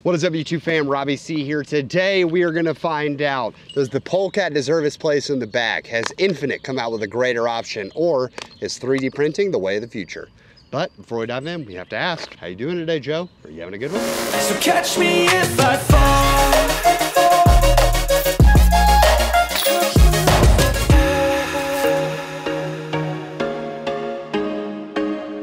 What is up, YouTube fam? Robbie C here. Today we are going to find out, does the Polecat deserve its place in the bag? Has Infinite come out with a greater option, or is 3D printing the way of the future? But before we dive in, we have to ask, how you doing today, Joe? Are you having a good one? So catch me if I fall.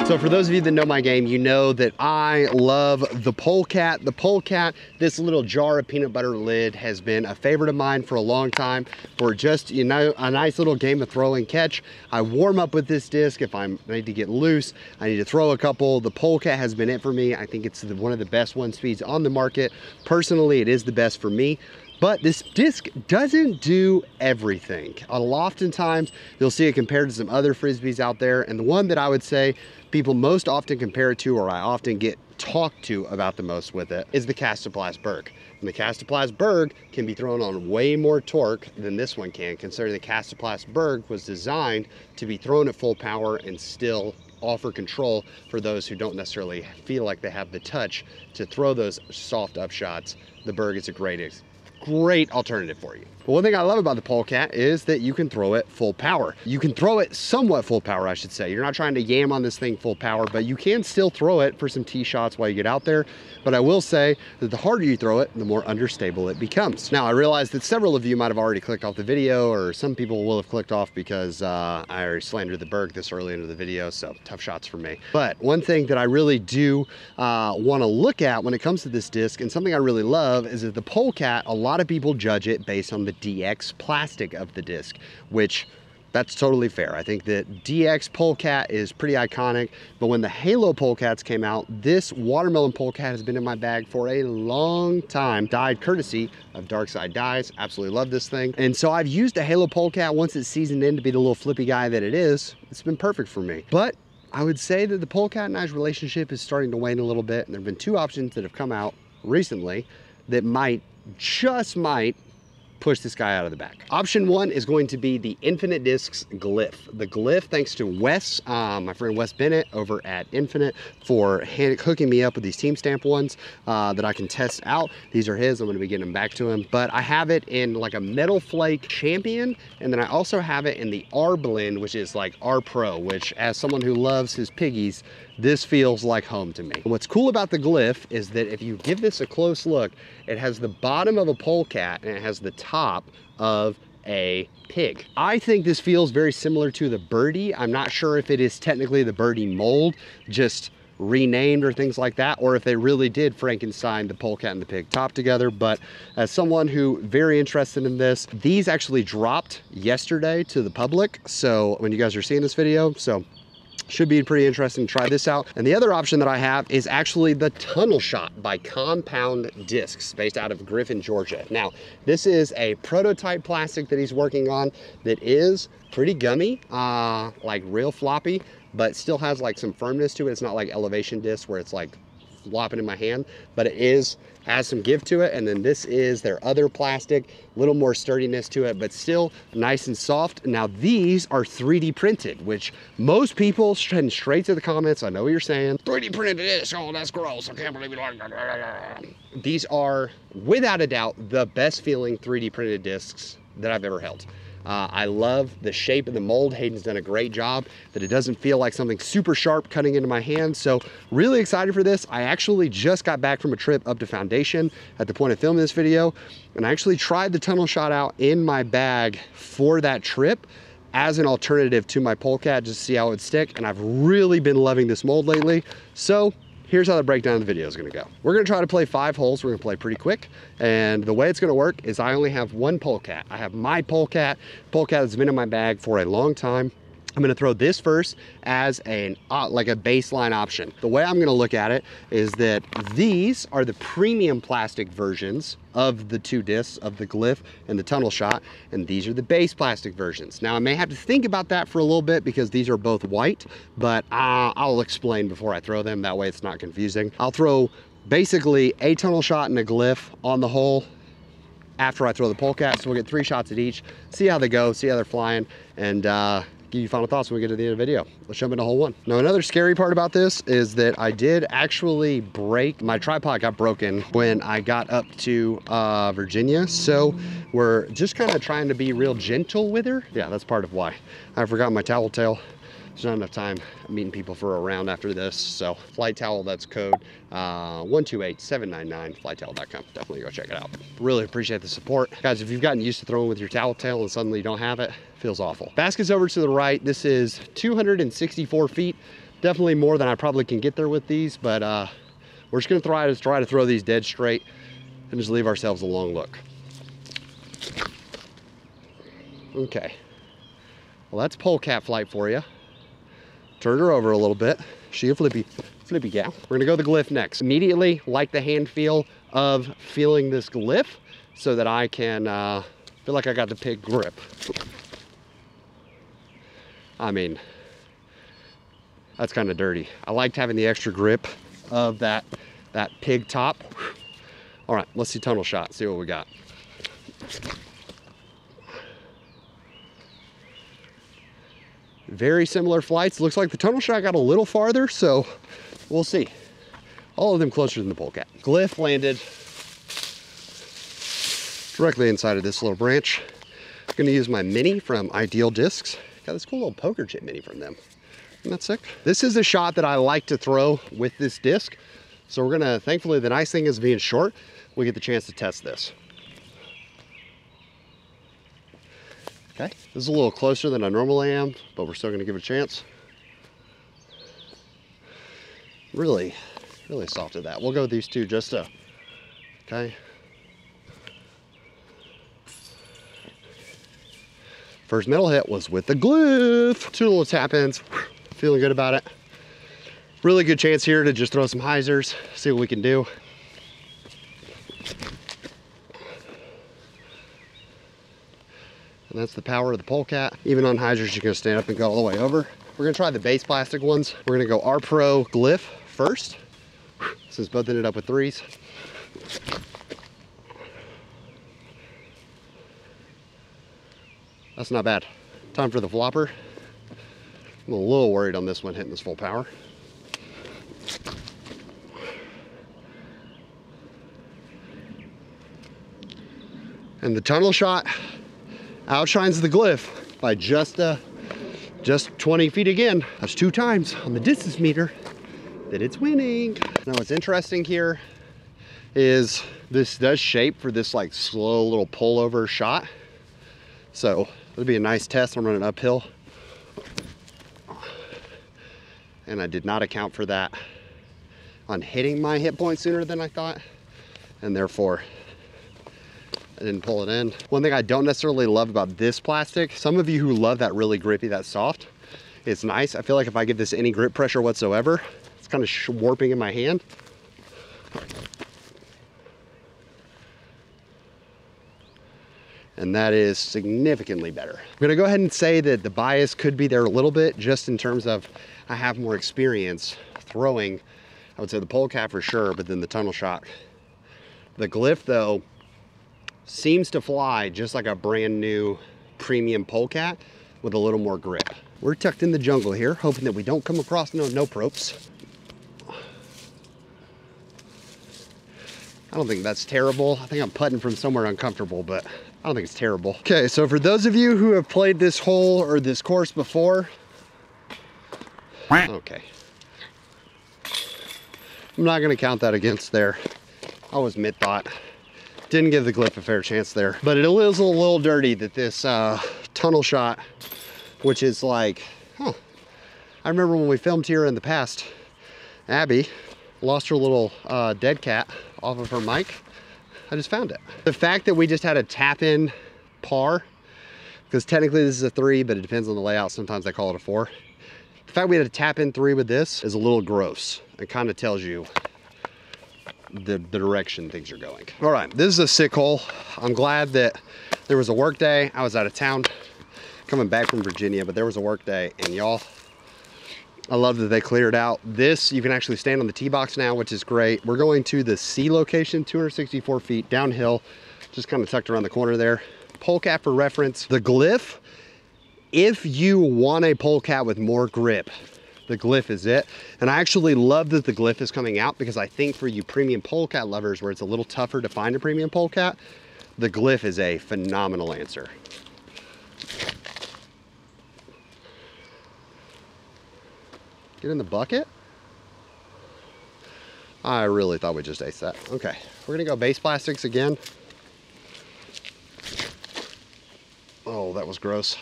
So for those of you that know my game, you know that I love the Polecat. The Polecat, this little jar of peanut butter lid, has been a favorite of mine for a long time. For just, you know, a nice little game of throw and catch. I warm up with this disc. If I need to get loose, I need to throw a couple. The Polecat has been it for me. I think it's one of the best one speeds on the market. Personally, it is the best for me. But this disc doesn't do everything. Oftentimes, you'll see it compared to some other Frisbees out there. And the one that I would say people most often compare it to, or I often get talked to about the most with it, is the Castoplast Berg. And the Castoplast Berg can be thrown on way more torque than this one can, considering the Castoplast Berg was designed to be thrown at full power and still offer control for those who don't necessarily feel like they have the touch to throw those soft up shots. The Berg is a great alternative for you. But one thing I love about the Polecat is that you can throw it full power. You can throw it somewhat full power, I should say. You're not trying to yam on this thing full power, but you can still throw it for some tee shots while you get out there. But I will say that the harder you throw it, the more understable it becomes. Now, I realize that several of you might have already clicked off the video, or some people will have clicked off because I already slandered the Berg this early into the video, so tough shots for me. But one thing that I really do want to look at when it comes to this disc, and something I really love, is that the Polecat, a lot of people judge it based on the DX plastic of the disc, which that's totally fair. I think that DX Polecat is pretty iconic, but when the Halo Polecats came out, this watermelon Polecat has been in my bag for a long time, dyed courtesy of Dark Side Dyes. Absolutely love this thing. And so I've used a Halo Polecat once it's seasoned in to be the little flippy guy that it is. It's been perfect for me. But I would say that the Polecat and I's relationship is starting to wane a little bit, and there have been two options that have come out recently that just might push this guy out of the bag. Option one is going to be the Infinite Discs Glyph. The Glyph, thanks to Wes, my friend Wes Bennett over at Infinite, for hooking me up with these team stamp ones that I can test out. These are his. I'm going to be getting them back to him. But I have it in like a Metal Flake Champion, and then I also have it in the R blend, which is like R Pro, which, as someone who loves his piggies, this feels like home to me. And what's cool about the Glyph is that if you give this a close look, it has the bottom of a polecat and it has the top of a pig. I think this feels very similar to the birdie. I'm not sure if it is technically the birdie mold, just renamed or things like that, or if they really did Frankenstein the polecat and the pig top together. But as someone who very interested in this, these actually dropped yesterday to the public, so when you guys are seeing this video, so should be pretty interesting to try this out. And the other option that I have is actually the Tunnel Shot by Compound Discs, based out of Griffin, Georgia. Now, this is a prototype plastic that he's working on that is pretty gummy, like real floppy, but still has like some firmness to it. It's not like elevation disc where it's like flopping in my hand, but it has some give to it. And then this is their other plastic, a little more sturdiness to it, but still nice and soft. Now these are 3D printed, which most people send straight to the comments. I know what you're saying. 3D printed this, oh, that's gross. I can't believe you like that. These are, without a doubt, the best feeling 3D printed discs that I've ever held. I love the shape of the mold. Hayden's done a great job that it doesn't feel like something super sharp cutting into my hand. So really excited for this. I actually just got back from a trip up to Foundation at the point of filming this video, and I actually tried the Tunnel Shot out in my bag for that trip as an alternative to my Polecat, just to see how it would stick. And I've really been loving this mold lately. So here's how the breakdown of the video is going to go. We're going to try to play 5 holes. We're going to play pretty quick. And the way it's going to work is I only have one Polecat. I have my Polecat that's been in my bag for a long time. I'm going to throw this first as like a baseline option. The way I'm going to look at it is that these are the premium plastic versions of the two discs of the Glyph and the Tunnel Shot, and these are the base plastic versions. Now I may have to think about that for a little bit because these are both white, but I'll explain before I throw them. That way it's not confusing. I'll throw basically a Tunnel Shot and a Glyph on the hole after I throw the Polecat, so we'll get 3 shots at each, see how they go, see how they're flying, and give you final thoughts when we get to the end of the video. Let's jump into hole one. Now, another scary part about this is that I did actually break, my tripod got broken when I got up to Virginia. So we're just kind of trying to be real gentle with her. Yeah, that's part of why. I forgot my towel tail. There's not enough time meeting people for a round after this. So flight towel, that's code 128799, flighttowel.com. Definitely go check it out. Really appreciate the support. Guys, if you've gotten used to throwing with your towel tail and suddenly you don't have it, feels awful. Basket's over to the right. This is 264 feet. Definitely more than I probably can get there with these, but we're just gonna try to throw these dead straight and just leave ourselves a long look. Okay. Well, that's polecat flight for you. Turn her over a little bit. She a flippy gal. We're gonna go the Glyph next. Immediately like the hand feel of feeling this Glyph so that I can feel like I got the pig grip. I mean, that's kind of dirty. I liked having the extra grip of that pig top. All right, let's see tunnel shot, see what we got. Very similar flights. Looks like the tunnel shot got a little farther, so we'll see. All of them closer than the polecat. Glyph landed directly inside of this little branch. I'm gonna use my mini from Ideal Discs. Got this cool little poker chip mini from them. Isn't that sick? This is a shot that I like to throw with this disc. So we're gonna, thankfully the nice thing is being short, we get the chance to test this. Okay, this is a little closer than I normally am, but we're still gonna give it a chance. Really soft at that. We'll go with these two just to, okay. First metal hit was with the Glyph. Two little tap ins, feeling good about it. Really good chance here to just throw some hyzers, see what we can do. And that's the power of the polecat. Even on hyzers, you're gonna stand up and go all the way over. We're gonna try the base plastic ones. We're gonna go R Pro Glyph first, since both ended up with threes. That's not bad. Time for the flopper. I'm a little worried on this one hitting this full power. And the tunnel shot outshines the Glyph by just 20 feet again. That's 2 times on the distance meter that it's winning. Now what's interesting here is this does shape for this like slow little pullover shot. So it'll be a nice test. I'm running uphill. And I did not account for that on hitting my hit point sooner than I thought. And therefore, I didn't pull it in. One thing I don't necessarily love about this plastic, some of you who love that really grippy, that soft, it's nice. I feel like if I give this any grip pressure whatsoever, it's kind of warping in my hand. And that is significantly better. I'm gonna go ahead and say that the bias could be there a little bit, just in terms of I have more experience throwing, I would say the polecat for sure, but then the tunnel shot. The Glyph though, seems to fly just like a brand new premium polecat with a little more grip. We're tucked in the jungle here, hoping that we don't come across no ropes. I don't think that's terrible. I think I'm putting from somewhere uncomfortable, but I don't think it's terrible. Okay, so for those of you who have played this hole or this course before, okay. I'm not gonna count that against there. I was mid-thought. Didn't give the Glyph a fair chance there, but it is a little dirty that this tunnel shot, which is like, I remember when we filmed here in the past, Abby lost her little dead cat off of her mic. I just found it. The fact that we just had a tap in par, because technically this is a 3, but it depends on the layout. Sometimes they call it a 4. The fact we had a tap in 3 with this is a little gross. It kind of tells you the direction things are going. All right, this is a sick hole. I'm glad that there was a work day. I was out of town coming back from Virginia, but there was a work day, and y'all, I love that they cleared out this. You can actually stand on the tee box now, which is great. We're going to the C location, 264 feet downhill, just kind of tucked around the corner there. Polecat for reference. The Glyph If you want a polecat with more grip, the Glyph is it. And I actually love that the Glyph is coming out, because I think for you premium polecat lovers where it's a little tougher to find a premium polecat, the Glyph is a phenomenal answer. Get in the bucket? I really thought we just aced that. Okay, we're gonna go base plastics again. Oh, that was gross.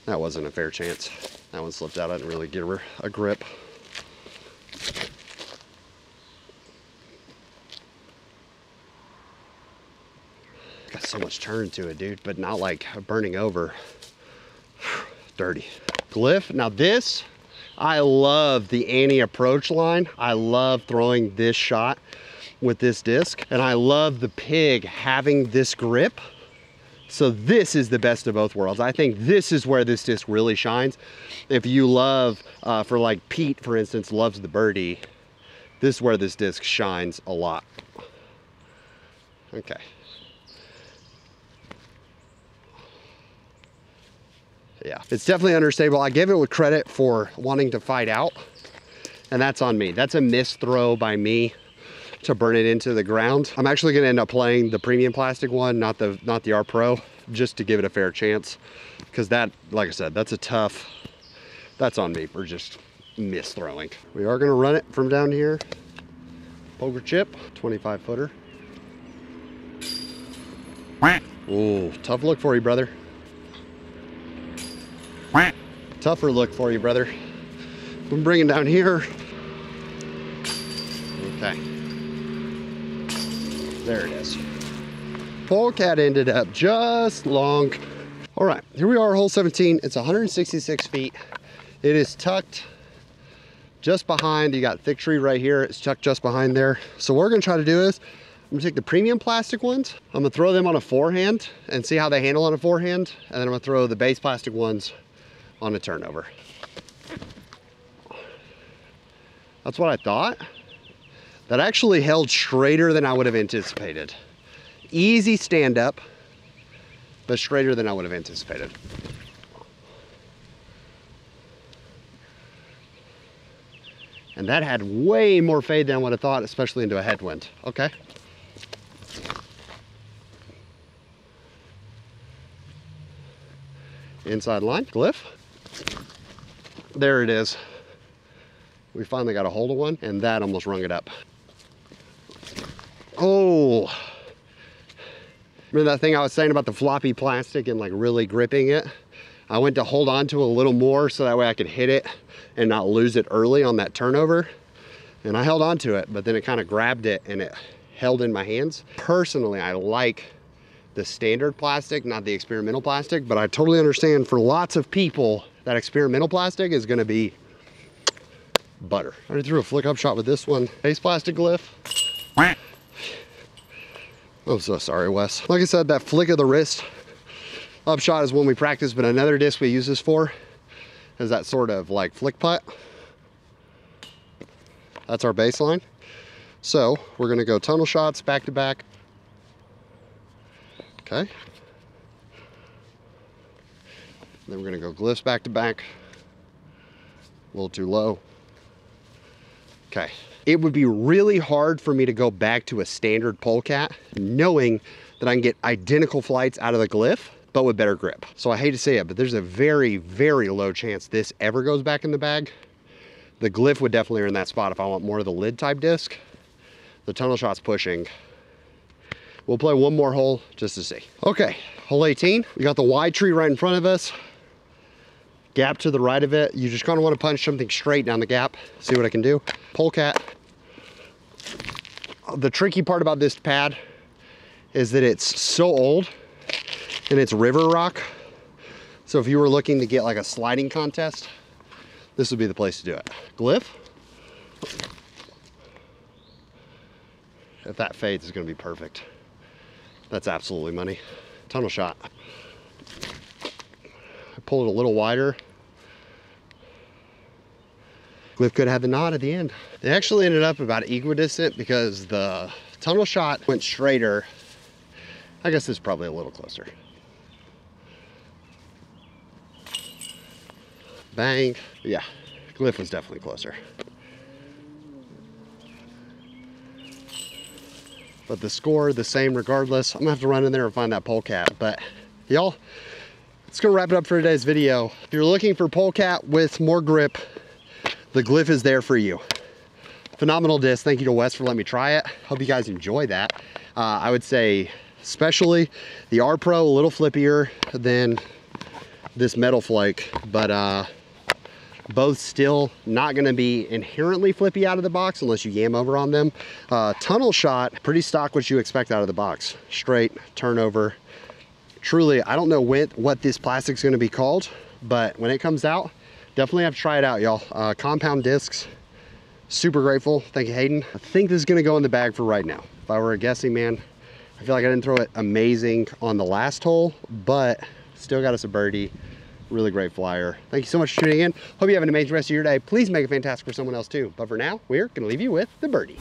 That wasn't a fair chance. That one slipped out. I didn't really give her a grip. Got so much turn to it, dude, but not like burning over. Dirty. Glyph. Now this, I love the anti-approach line. I love throwing this shot with this disc, and I love the pig having this grip. So this is the best of both worlds. I think this is where this disc really shines. If you love, for like Pete, for instance, loves the birdie, this is where this disc shines a lot. Okay. Yeah, it's definitely understable. I give it credit for wanting to fight out, and that's on me. That's a missed throw by me to burn it into the ground. I'm actually gonna end up playing the premium plastic one, not the R Pro, just to give it a fair chance. Because that, like I said, that's on me for just miss throwing. We are gonna run it from down here. Poker chip, 25 footer. Ooh, tough look for you, brother. Tougher look for you, brother. I'm bringing down here. Okay. There it is. Polecat ended up just long. All right, here we are, hole 17. It's 166 feet. It is tucked just behind. You got thick tree right here. It's tucked just behind there. So what we're gonna try to do is, I'm gonna take the premium plastic ones. I'm gonna throw them on a forehand and see how they handle on a forehand. And then I'm gonna throw the base plastic ones on a turnover. That's what I thought. That actually held straighter than I would have anticipated. Easy stand up, but straighter than I would have anticipated. And that had way more fade than I would have thought, especially into a headwind. Okay. Inside line, Glyph. There it is. We finally got a hold of one, and that almost rung it up. Oh. Remember that thing I was saying about the floppy plastic and like really gripping it? I went to hold on to a little more so that way I could hit it and not lose it early on that turnover. And I held on to it, but then it kind of grabbed it and it held in my hands. Personally, I like the standard plastic, not the experimental plastic, but I totally understand for lots of people that experimental plastic is gonna be butter. I already threw a flick up shot with this one. Base plastic Glyph. I'm so sorry, Wes. Like I said, that flick of the wrist up shot is one we practice, but another disc we use this for is that sort of like flick putt. That's our baseline. So we're gonna go tunnel shots back to back. Okay. Then we're gonna go Glyphs back to back. A little too low. Okay. It would be really hard for me to go back to a standard polecat knowing that I can get identical flights out of the Glyph, but with better grip. So I hate to say it, but there's a very, very low chance this ever goes back in the bag. The Glyph would definitely earn that spot if I want more of the lid type disc. The tunnel shot's pushing. We'll play one more hole just to see. Okay, hole 18. We got the wide tree right in front of us. Gap to the right of it. You just kind of want to punch something straight down the gap. See what I can do. Polecat. The tricky part about this pad is that it's so old and it's river rock. So if you were looking to get like a sliding contest, this would be the place to do it. Glyph. If that fades, it's gonna be perfect. That's absolutely money. Tunnel shot. I pull it a little wider. Glyph could have the knot at the end. They actually ended up about equidistant because the tunnel shot went straighter. I guess it's probably a little closer. Bang. Yeah, Glyph was definitely closer. But the score, the same regardless. I'm gonna have to run in there and find that polecat. But y'all, it's gonna wrap it up for today's video. If you're looking for polecat with more grip, the Glyph is there for you. Phenomenal disc. Thank you to Wes for letting me try it. Hope you guys enjoy that. I would say, especially the R Pro, a little flippier than this metal flake, but both still not going to be inherently flippy out of the box unless you yam over on them. Tunnel shot, pretty stock what you expect out of the box. Straight, turnover. Truly, I don't know what this plastic's going to be called, but when it comes out, definitely have to try it out, y'all. Compound discs, super grateful. Thank you, Hayden. I think this is going to go in the bag for right now. If I were a guessing man, I feel like I didn't throw it amazing on the last hole, but still got us a birdie. Really great flyer. Thank you so much for tuning in. Hope you have an amazing rest of your day. Please make it fantastic for someone else too. But for now, we're gonna leave you with the birdie.